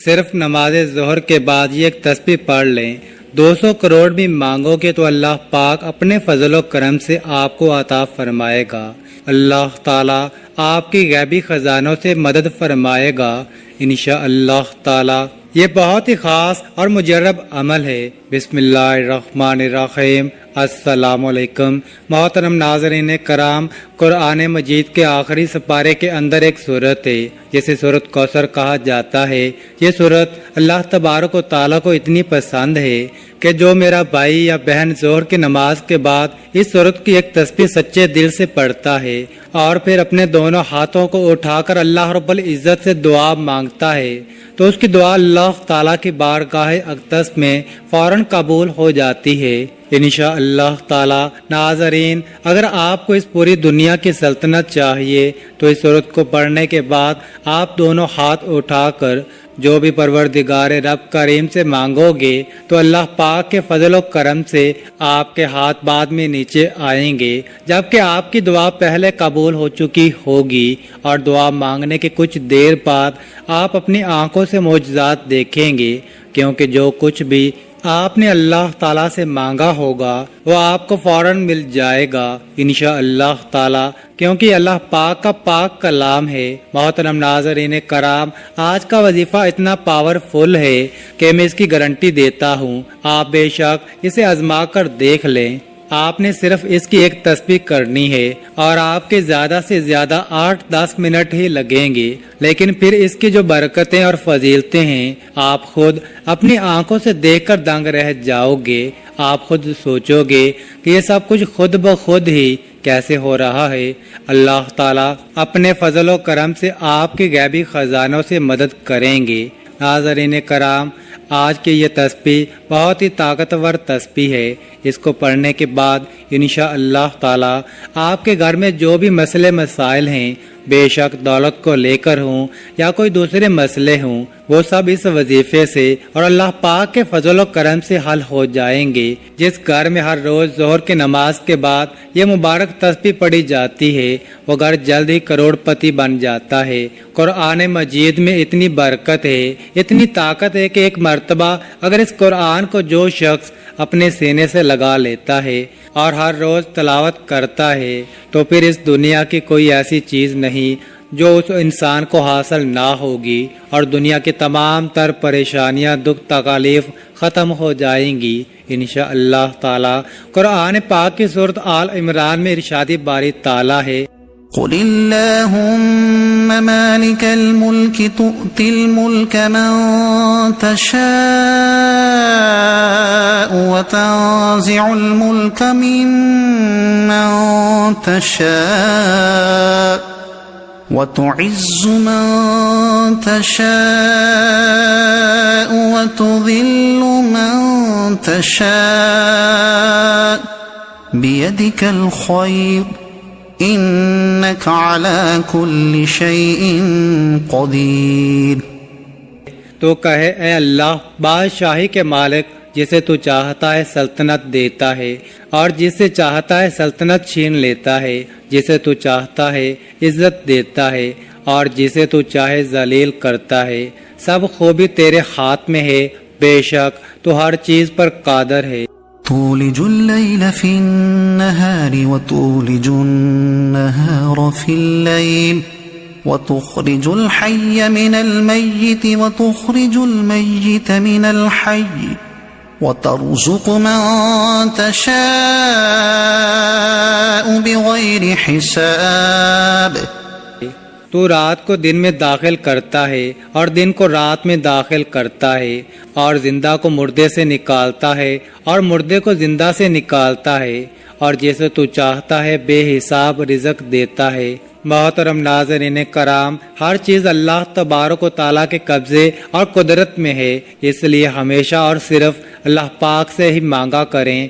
صرف نماز ظہر کے بعد یہ ایک تسبیح پڑھ لیں، 200 کروڑ بھی مانگو گے تو اللہ پاک اپنے فضل و کرم سے آپ کو عطا فرمائے گا۔ اللہ تعالیٰ آپ کی غیبی خزانوں سے مدد فرمائے گا انشاءاللہ تعالیٰ۔ یہ بہت ہی خاص اور مجرب عمل ہے۔ بسم اللہ الرحمن الرحیم۔ السلام علیکم محترم ناظرین کرام، قرآن مجید کے آخری سپارے کے اندر ایک سورت ہے جسے سورت کوثر کہا جاتا ہے۔ یہ سورت اللہ تبارک و تعالیٰ کو اتنی پسند ہے کہ جو میرا بھائی یا بہن ظہر کی نماز کے بعد اس سورت کی ایک تسبیح سچے دل سے پڑھتا ہے اور پھر اپنے دونوں ہاتھوں کو اٹھا کر اللہ رب العزت سے دعا مانگتا ہے تو اس کی دعا اللہ تعالیٰ کی بارگاہ اقدس میں فوراً قبول ہو جاتی ہے انشاءاللہ تعالیٰ۔ ناظرین، اگر آپ کو اس پوری دنیا کی سلطنت چاہیے تو اس سورت کو پڑھنے کے بعد آپ دونوں ہاتھ اٹھا کر جو بھی پروردگار رب کریم سے مانگو گے تو اللہ پاک کے فضل و کرم سے آپ کے ہاتھ بعد میں نیچے آئیں گے، جبکہ آپ کی دعا پہلے قبول ہو چکی ہوگی اور دعا مانگنے کے کچھ دیر بعد آپ اپنی آنکھوں سے معجزات دیکھیں گے، کیونکہ جو کچھ بھی آپ نے اللہ تعالیٰ سے مانگا ہوگا وہ آپ کو فوراً مل جائے گا انشاءاللہ تعالیٰ، کیونکہ اللہ پاک کا پاک کلام ہے۔ محترم ناظرین کرام، آج کا وظیفہ اتنا پاورفل ہے کہ میں اس کی گارنٹی دیتا ہوں، آپ بے شک اسے آزما کر دیکھ لیں۔ آپ نے صرف اس کی ایک تسبیح کرنی ہے اور آپ کے زیادہ سے زیادہ 8-10 منٹ ہی لگیں گے، لیکن پھر اس کی جو برکتیں اور فضیلتیں ہیں آپ خود اپنی آنکھوں سے دیکھ کر دنگ رہ جاؤ گے۔ آپ خود سوچو گے کہ یہ سب کچھ خود بخود ہی کیسے ہو رہا ہے۔ اللہ تعالیٰ اپنے فضل و کرم سے آپ کے غیبی خزانوں سے مدد کریں گے۔ ناظرین کرام، آج کی یہ تسبیح بہت ہی طاقتور تسبیح ہے۔ اس کو پڑھنے کے بعد انشاءاللہ تعالیٰ آپ کے گھر میں جو بھی مسئلے مسائل ہیں، بے شک دولت کو لے کر ہوں یا کوئی دوسرے مسئلے ہوں، وہ سب اس وظیفے سے اور اللہ پاک کے فضل و کرم سے حل ہو جائیں گے۔ جس گھر میں ہر روز ظہر کی نماز کے بعد یہ مبارک تسبیح پڑھی جاتی ہے وہ گھر جلد ہی کروڑ پتی بن جاتا ہے۔ قرآن مجید میں اتنی برکت ہے، اتنی طاقت ہے کہ ایک مرتبہ اگر اس قرآن کو جو شخص اپنے سینے سے لگا لیتا ہے اور ہر روز تلاوت کرتا ہے تو پھر اس دنیا کی کوئی ایسی چیز نہیں جو اس انسان کو حاصل نہ ہوگی، اور دنیا کی تمام تر پریشانیاں، دکھ تکالیف ختم ہو جائیں گی انشاءاللہ تعالی۔ قرآن پاک کی سورۃ آل عمران میں ارشاد باری تعالی ہے، قل اللهم مالك الملك تؤتي الملك من تشاء وتنزع الملك ممن تشاء وتعز من تشاء وتذل من تشاء بيدك الخير انک علی کل شیء قدیر۔ تو کہے اے اللہ، بادشاہی کے مالک، جسے تو چاہتا ہے سلطنت دیتا ہے اور جسے چاہتا ہے سلطنت چھین لیتا ہے، جسے تو چاہتا ہے عزت دیتا ہے اور جسے تو چاہے ذلیل کرتا ہے، سب خوبی تیرے ہاتھ میں ہے، بے شک تو ہر چیز پر قادر ہے۔ تولج اللیل فی النہار وتولج النہار فی اللیل وتخرج الحی من المیت وتخرج المیت من الحی وترزق من تشاء بغیر حساب۔ تو رات کو دن میں داخل کرتا ہے اور دن کو رات میں داخل کرتا ہے، اور زندہ کو مردے سے نکالتا ہے اور مردے کو زندہ سے نکالتا ہے، اور جیسے تو چاہتا ہے بے حساب رزق دیتا ہے۔ محترم ناظرین کرام، ہر چیز اللہ تبارک و تعالیٰ کے قبضے اور قدرت میں ہے، اس لیے ہمیشہ اور صرف اللہ پاک سے ہی مانگا کریں۔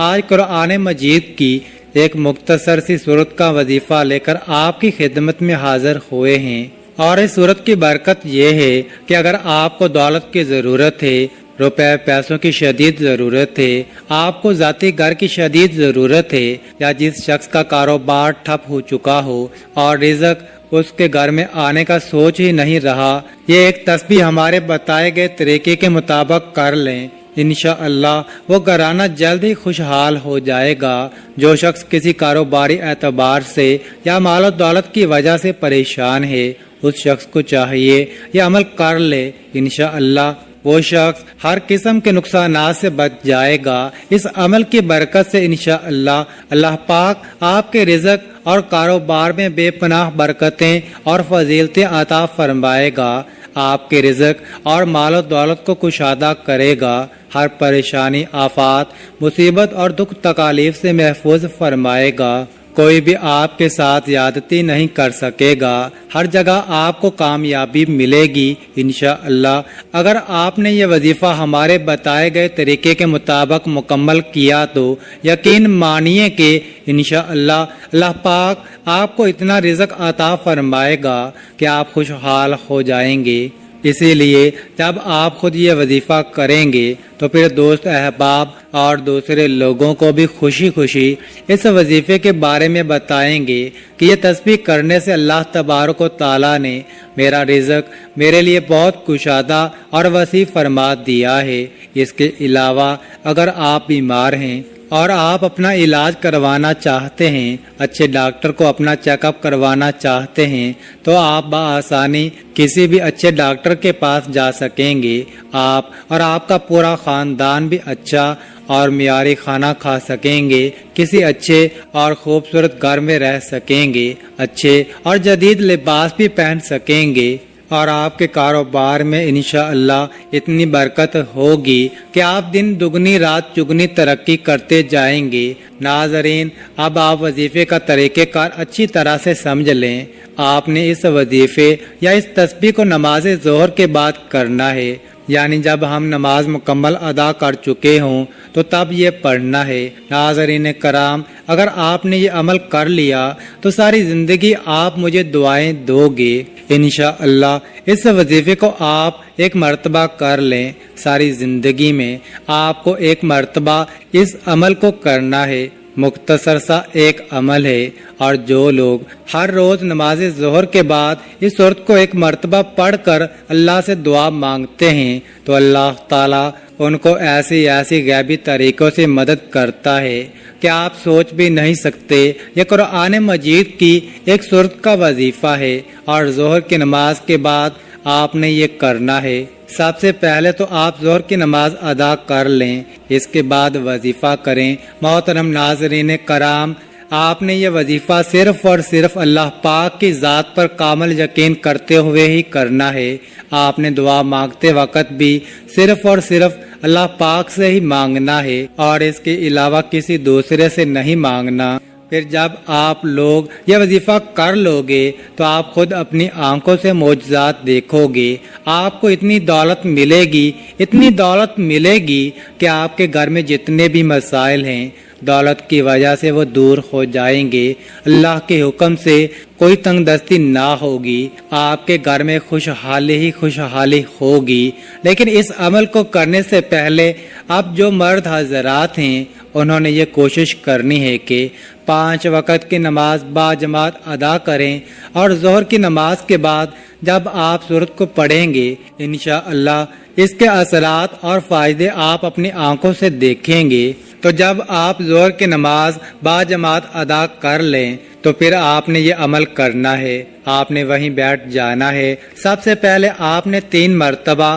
آج قرآن مجید کی ایک مختصر سی سورت کا وظیفہ لے کر آپ کی خدمت میں حاضر ہوئے ہیں، اور اس سورت کی برکت یہ ہے کہ اگر آپ کو دولت کی ضرورت ہے، روپے پیسوں کی شدید ضرورت ہے، آپ کو ذاتی گھر کی شدید ضرورت ہے، یا جس شخص کا کاروبار ٹھپ ہو چکا ہو اور رزق اس کے گھر میں آنے کا سوچ ہی نہیں رہا۔ یہ ایک تسبیح ہمارے بتائے گئے طریقے کے مطابق کر لیں، انشاءاللہ وہ گھرانہ جلد ہی خوشحال ہو جائے گا۔ جو شخص کسی کاروباری اعتبار سے یا مال و دولت کی وجہ سے پریشان ہے، اس شخص کو چاہیے یہ عمل کر لے، انشاءاللہ وہ شخص ہر قسم کے نقصانات سے بچ جائے گا۔ اس عمل کی برکت سے انشاءاللہ اللہ پاک آپ کے رزق اور کاروبار میں بے پناہ برکتیں اور فضیلتیں عطا فرمائے گا، آپ کے رزق اور مال و دولت کو کشادہ کرے گا، ہر پریشانی، آفات، مصیبت اور دکھ تکالیف سے محفوظ فرمائے گا۔ کوئی بھی آپ کے ساتھ زیادتی نہیں کر سکے گا، ہر جگہ آپ کو کامیابی ملے گی انشاءاللہ۔ اگر آپ نے یہ وظیفہ ہمارے بتائے گئے طریقے کے مطابق مکمل کیا تو یقین مانیے کہ انشاءاللہ اللہ پاک آپ کو اتنا رزق عطا فرمائے گا کہ آپ خوشحال ہو جائیں گے۔ اسی لیے جب آپ خود یہ وظیفہ کریں گے تو پھر دوست احباب اور دوسرے لوگوں کو بھی خوشی خوشی اس وظیفے کے بارے میں بتائیں گے کہ یہ تسبیح کرنے سے اللہ تبارک و تعالیٰ نے میرا رزق میرے لیے بہت کشادہ اور وسیع فرما دیا ہے۔ اس کے علاوہ اگر آپ بیمار ہیں اور آپ اپنا علاج کروانا چاہتے ہیں، اچھے ڈاکٹر کو اپنا چیک اپ کروانا چاہتے ہیں تو آپ بآسانی کسی بھی اچھے ڈاکٹر کے پاس جا سکیں گے۔ آپ اور آپ کا پورا خاندان بھی اچھا اور معیاری کھانا کھا سکیں گے، کسی اچھے اور خوبصورت گھر میں رہ سکیں گے، اچھے اور جدید لباس بھی پہن سکیں گے، اور آپ کے کاروبار میں انشاءاللہ اتنی برکت ہوگی کہ آپ دن دگنی رات چگنی ترقی کرتے جائیں گے۔ ناظرین، اب آپ وظیفے کا طریقہ کار اچھی طرح سے سمجھ لیں۔ آپ نے اس وظیفے یا اس تسبیح کو نماز ظہر کے بعد کرنا ہے، یعنی جب ہم نماز مکمل ادا کر چکے ہوں تو تب یہ پڑھنا ہے۔ ناظرین کرام، اگر آپ نے یہ عمل کر لیا تو ساری زندگی آپ مجھے دعائیں دو گے انشاءاللہ۔ اس وظیفے کو آپ ایک مرتبہ کر لیں، ساری زندگی میں آپ کو ایک مرتبہ اس عمل کو کرنا ہے۔ مختصر سا ایک عمل ہے، اور جو لوگ ہر روز نماز ظہر کے بعد اس صورت کو ایک مرتبہ پڑھ کر اللہ سے دعا مانگتے ہیں تو اللہ تعالیٰ ان کو ایسی غیبی طریقوں سے مدد کرتا ہے کہ آپ سوچ بھی نہیں سکتے۔ یہ قرآن مجید کی ایک صورت کا وظیفہ ہے، اور ظہر کی نماز کے بعد آپ نے یہ کرنا ہے۔ سب سے پہلے تو آپ ظہر کی نماز ادا کر لیں، اس کے بعد وظیفہ کریں۔ محترم ناظرین کرام، آپ نے یہ وظیفہ صرف اور صرف اللہ پاک کی ذات پر کامل یقین کرتے ہوئے ہی کرنا ہے۔ آپ نے دعا مانگتے وقت بھی صرف اور صرف اللہ پاک سے ہی مانگنا ہے، اور اس کے علاوہ کسی دوسرے سے نہیں مانگنا۔ پھر جب آپ لوگ یہ وظیفہ کر لو گے تو آپ خود اپنی آنکھوں سے معجزات دیکھو گے۔ آپ کو اتنی دولت ملے گی، اتنی دولت ملے گی کہ آپ کے گھر میں جتنے بھی مسائل ہیں دولت کی وجہ سے وہ دور ہو جائیں گے۔ اللہ کے حکم سے کوئی تنگ دستی نہ ہوگی، آپ کے گھر میں خوشحالی ہی خوشحالی ہوگی۔ لیکن اس عمل کو کرنے سے پہلے اب جو مرد حضرات ہیں انہوں نے یہ کوشش کرنی ہے کہ 5 وقت کی نماز با جماعت ادا کریں، اور ظہر کی نماز کے بعد جب آپ سورت کو پڑھیں گے انشاءاللہ اس کے اثرات اور فائدے آپ اپنی آنکھوں سے دیکھیں گے۔ تو جب آپ ظہر کی نماز با جماعت ادا کر لیں تو پھر آپ نے یہ عمل کرنا ہے، آپ نے وہیں بیٹھ جانا ہے۔ سب سے پہلے آپ نے 3 مرتبہ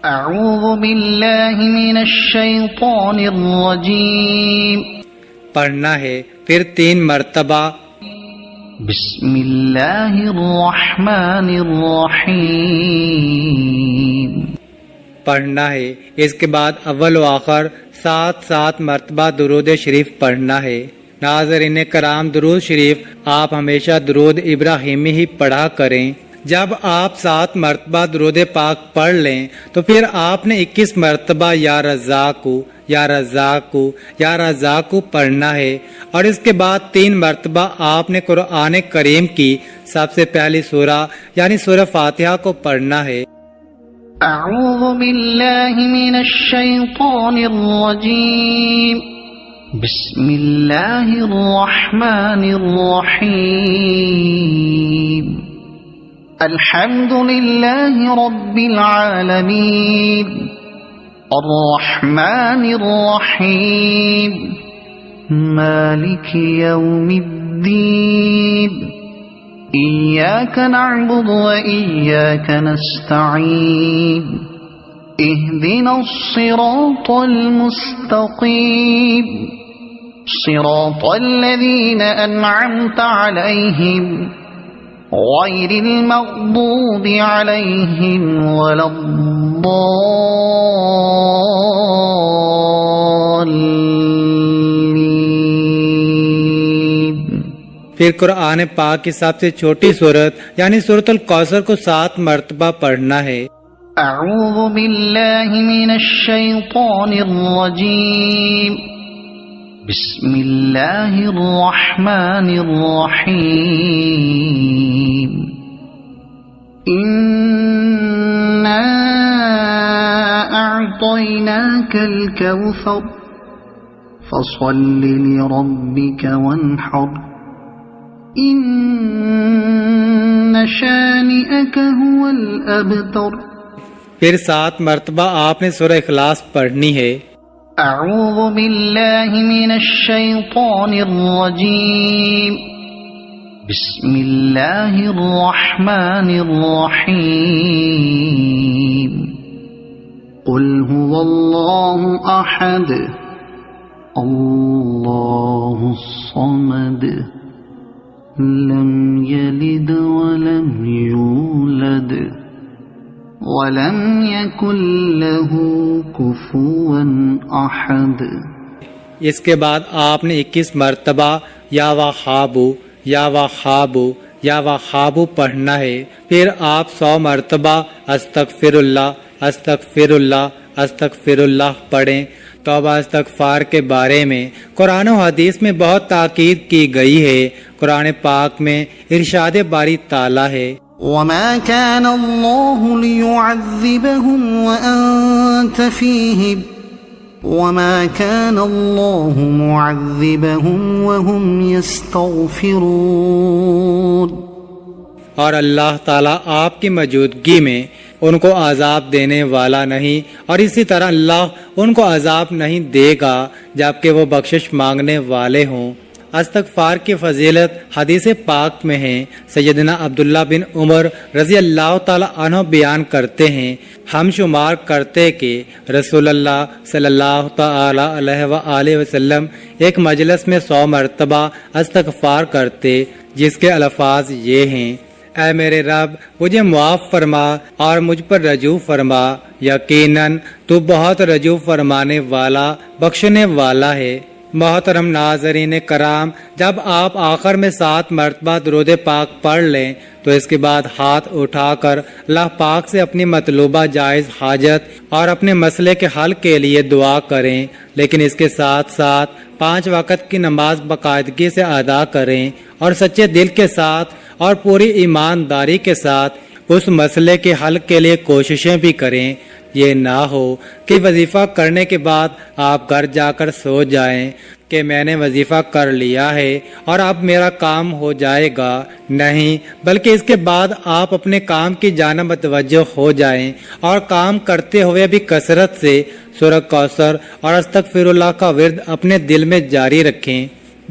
اعوذ باللہ من الشیطان الرجیم پڑھنا ہے، پھر 3 مرتبہ بسم اللہ الرحمن الرحیم پڑھنا ہے۔ اس کے بعد اول و آخر 7 مرتبہ درود شریف پڑھنا ہے۔ ناظرین کرام، درود شریف آپ ہمیشہ درود ابراہیمی ہی پڑھا کریں۔ جب آپ 7 مرتبہ درود پاک پڑھ لیں تو پھر آپ نے 21 مرتبہ یا رزاقو یا رزاقو یا رزاقو پڑھنا ہے، اور اس کے بعد 3 مرتبہ آپ نے قرآن کریم کی سب سے پہلی سورہ یعنی سورہ فاتحہ کو پڑھنا ہے۔ اعوذ باللہ من الشیطان الرجیم بسم اللہ الرحمن الرحیم الحمد لله رب العالمين الرحمن الرحيم مالك يوم الدين إياك نعبد وإياك نستعين اهدنا الصراط المستقيم صراط الذين أنعمت عليهم غير المغضوب عليهم ولا الضالين۔ پھر قرآن پاک کی سب سے چھوٹی سورت یعنی سورۃ الکوثر کو 7 مرتبہ پڑھنا ہے۔ اعوذ باللہ من الشیطان الرجیم بسم اللہ الرحمن الرحیم انا اعطیناک الکوثر فصل لربک وانحر ان شانئک هو الابتر۔ پھر 7 مرتبہ آپ نے سورہ اخلاص پڑھنی ہے۔ اعوذ باللہ من الشیطان الرجیم بسم اللہ الرحمن الرحیم قل هو اللہ احد اللہ الصمد لم یلد ولم یولد وَلَمْ يَكُنْ لَهُ كُفُوًا أَحَدٌ۔ اس کے بعد آپ نے 21 مرتبہ یا وہابو یا وہابو یا وہابو پڑھنا ہے۔ پھر آپ 100 مرتبہ استغفر اللہ استغفر اللہ استغفر اللہ پڑھیں۔ توبہ استغفار کے بارے میں قرآن و حدیث میں بہت تاکید کی گئی ہے۔ قرآن پاک میں ارشاد باری تعالیٰ ہے وَمَا كَانَ اللَّهُ لِيُعَذِّبَهُمْ وَأَنْتَ فِيهِمْ وَمَا كَانَ اللَّهُ مُعَذِّبَهُمْ وَهُمْ يَسْتَغْفِرُونَ۔ اور اللہ تعالیٰ آپ کی موجودگی میں ان کو عذاب دینے والا نہیں، اور اسی طرح اللہ ان کو عذاب نہیں دے گا جبکہ وہ بخشش مانگنے والے ہوں۔ استغفار کی فضیلت حدیث پاک میں ہے۔ سیدنا عبداللہ بن عمر رضی اللہ تعالی عنہ بیان کرتے ہیں، ہم شمار کرتے کہ رسول اللہ صلی اللہ تعالی علیہ وآلہ وسلم ایک مجلس میں 100 مرتبہ استغفار کرتے، جس کے الفاظ یہ ہیں: اے میرے رب مجھے معاف فرما اور مجھ پر رجوع فرما، یقیناً تو بہت رجوع فرمانے والا بخشنے والا ہے۔ محترم ناظرین کرام، جب آپ آخر میں 7 مرتبہ درود پاک پڑھ لیں تو اس کے بعد ہاتھ اٹھا کر اللہ پاک سے اپنی مطلوبہ جائز حاجت اور اپنے مسئلے کے حل کے لیے دعا کریں، لیکن اس کے ساتھ ساتھ 5 وقت کی نماز باقاعدگی سے ادا کریں اور سچے دل کے ساتھ اور پوری ایمانداری کے ساتھ اس مسئلے کے حل کے لیے کوششیں بھی کریں۔ یہ نہ ہو کہ وظیفہ کرنے کے بعد آپ گھر جا کر سو جائیں کہ میں نے وظیفہ کر لیا ہے اور اب میرا کام ہو جائے گا۔ نہیں، بلکہ اس کے بعد آپ اپنے کام کی جانب متوجہ ہو جائیں اور کام کرتے ہوئے بھی کثرت سے سورۃ کوثر اور استغفر اللہ کا ورد اپنے دل میں جاری رکھیں۔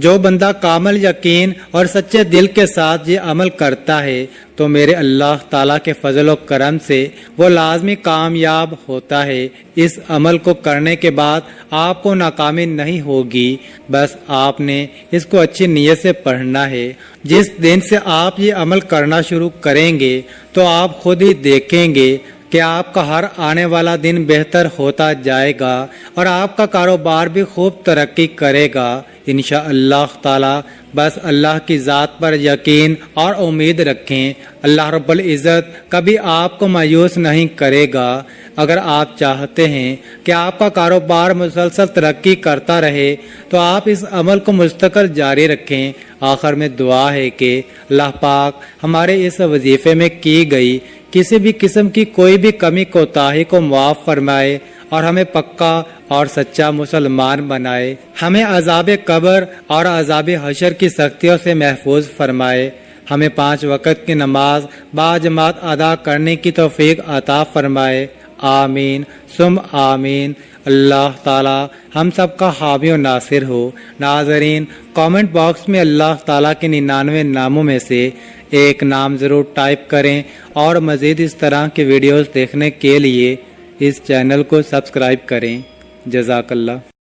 جو بندہ کامل یقین اور سچے دل کے ساتھ یہ عمل کرتا ہے تو میرے اللہ تعالیٰ کے فضل و کرم سے وہ لازمی کامیاب ہوتا ہے۔ اس عمل کو کرنے کے بعد آپ کو ناکامی نہیں ہوگی، بس آپ نے اس کو اچھی نیت سے پڑھنا ہے۔ جس دن سے آپ یہ عمل کرنا شروع کریں گے تو آپ خود ہی دیکھیں گے کہ آپ کا ہر آنے والا دن بہتر ہوتا جائے گا اور آپ کا کاروبار بھی خوب ترقی کرے گا انشاءاللہ تعالی۔ بس اللہ کی ذات پر یقین اور امید رکھیں، اللہ رب العزت کبھی آپ کو مایوس نہیں کرے گا۔ اگر آپ چاہتے ہیں کہ آپ کا کاروبار مسلسل ترقی کرتا رہے تو آپ اس عمل کو مستقل جاری رکھیں۔ آخر میں دعا ہے کہ اللہ پاک ہمارے اس وظیفے میں کی گئی کسی بھی قسم کی کوئی بھی کمی کوتاہی کو معاف فرمائے اور ہمیں پکا اور سچا مسلمان بنائے، ہمیں عذاب قبر اور عذاب حشر کی سختیوں سے محفوظ فرمائے، ہمیں 5 وقت کی نماز باجماعت ادا کرنے کی توفیق عطا فرمائے، آمین ثم آمین۔ اللہ تعالی ہم سب کا حامی و ناصر ہو۔ ناظرین، کامنٹ باکس میں اللہ تعالیٰ کے 99 ناموں میں سے ایک نام ضرور ٹائپ کریں، اور مزید اس طرح کی ویڈیوز دیکھنے کے لیے اس چینل کو سبسکرائب کریں۔ جزاک اللہ۔